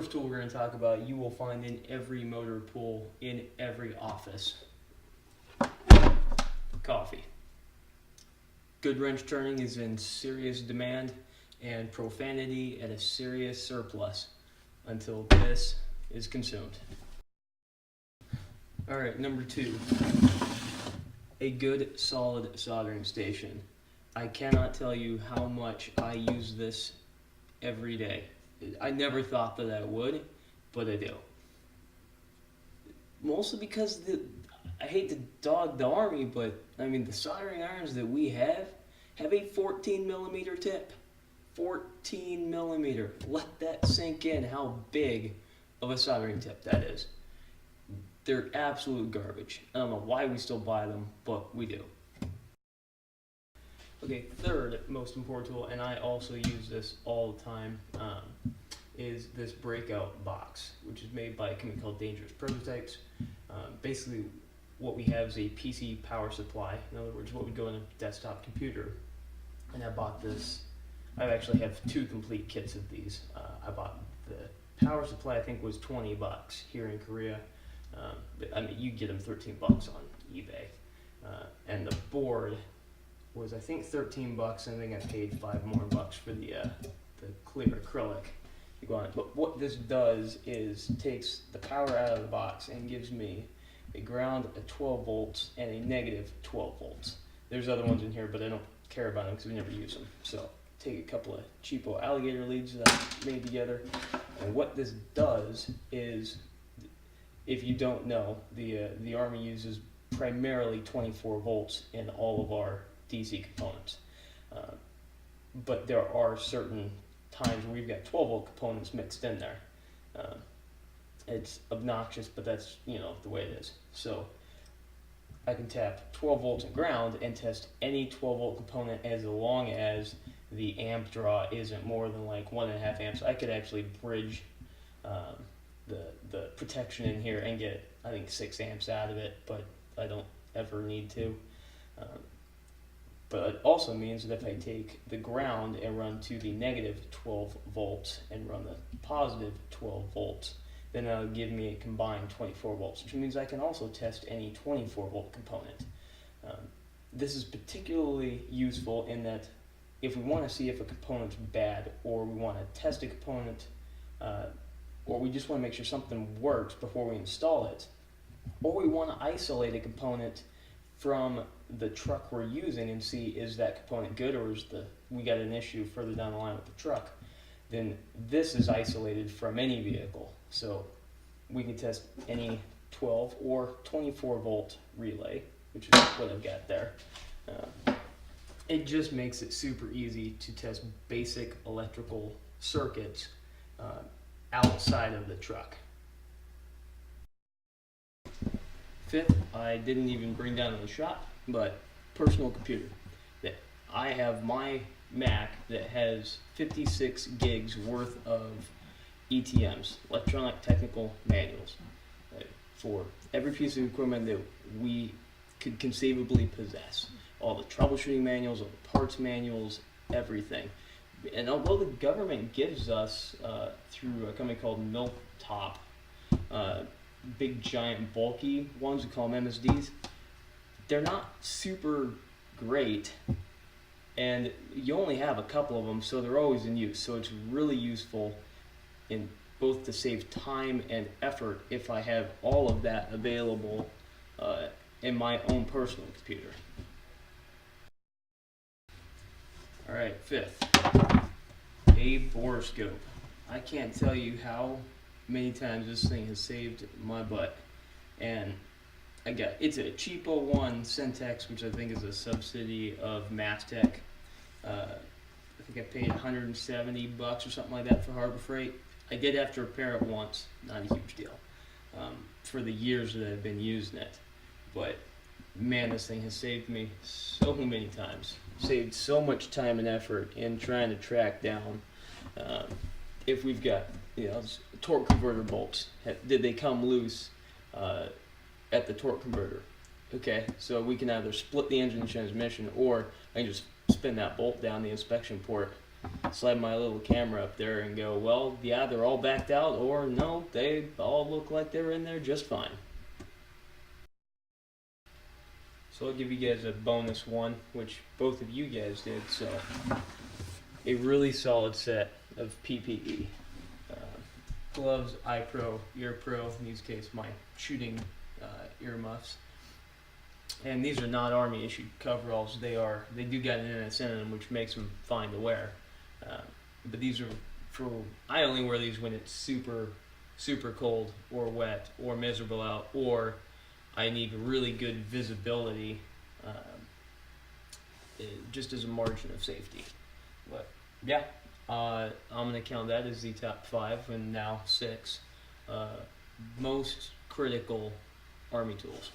first tool we're going to talk about you will find in every motor pool in every office. Coffee. Good wrench turning is in serious demand and profanity at a serious surplus until this is consumed. Alright, number 2. A good solid soldering station. I cannot tell you how much I use this every day. I never thought that I would, but I do. Mostly because I hate to dog the Army, but I mean the soldering irons that we have a 14 millimeter tip. 14 millimeter. Let that sink in how big of a soldering tip that is. They're absolute garbage. I don't know why we still buy them, but we do. Okay, third most important tool, and I also use this all the time, is this breakout box, which is made by a company called Dangerous Prototypes. Basically, what we have is a PC power supply. In other words, what would go in a desktop computer. And I bought this. I actually have 2 complete kits of these. I bought the power supply. I think was $20 here in Korea. But, I mean, you get them $13 on eBay. And the board was I think $13, and I think I paid $5 more for the clear acrylic to go on it. But what this does is takes the power out of the box and gives me a ground at 12 volts and a negative 12 volts. There's other ones in here, but I don't care about them because we never use them. So take a couple of cheapo alligator leads that I made together, and what this does is, if you don't know, the Army uses primarily 24 volts in all of our DC components, but there are certain times where we've got 12 volt components mixed in there. It's obnoxious, but that's the way it is. So I can tap 12 volts in ground and test any 12 volt component as long as the amp draw isn't more than like 1.5 amps. I could actually bridge the protection in here and get I think 6 amps out of it, but I don't ever need to. But it also means that if I take the ground and run to the negative 12 volts and run the positive 12 volts, then that'll give me a combined 24 volts, which means I can also test any 24 volt component. This is particularly useful in that if we want to see if a component's bad, or we want to test a component, or we just want to make sure something works before we install it, or we want to isolate a component from the truck we're using and see is that component good, or is we got an issue further down the line with the truck, then this is isolated from any vehicle. So we can test any 12 or 24 volt relay, which is what I've got there. It just makes it super easy to test basic electrical circuits outside of the truck. Fifth, I didn't even bring down in the shop, but personal computer. That I have my Mac that has 56 gigs worth of ETMs, electronic technical manuals, for every piece of equipment that we could conceivably possess. All the troubleshooting manuals, all the parts manuals, everything. And although the government gives us, through a company called Milktop, big giant bulky ones, we call them MSDs, they're not super great, and you only have a couple of them, so they're always in use. So it's really useful in both to save time and effort if I have all of that available in my own personal computer. Alright, fifth, a borescope. I can't tell you how many times this thing has saved my butt. And it's a cheapo one, Centex, which I think is a subsidy of Mastech. I think I paid $170 or something like that for Harbor Freight. I did have to repair it once, not a huge deal, for the years that I've been using it. But man, this thing has saved me so many times. Saved so much time and effort in trying to track down if we've got torque converter bolts. Did they come loose at the torque converter? Okay, so we can either split the engine transmission, or I can just spin that bolt down the inspection port slide my little camera up there and go, well, yeah, they're all backed out, or no, they all look like they're in there just fine. So I'll give you guys a bonus one, which both of you guys did. So a really solid set of PPE. Gloves, eye pro, ear pro, in these case my shooting earmuffs. And these are not Army issued coveralls. They do got an NS in them, which makes them fine to wear. But these are I only wear these when it's super, super cold or wet or miserable out, or I need really good visibility, just as a margin of safety. But yeah, I'm gonna count that as the top 5 and now 6 most critical Army tools.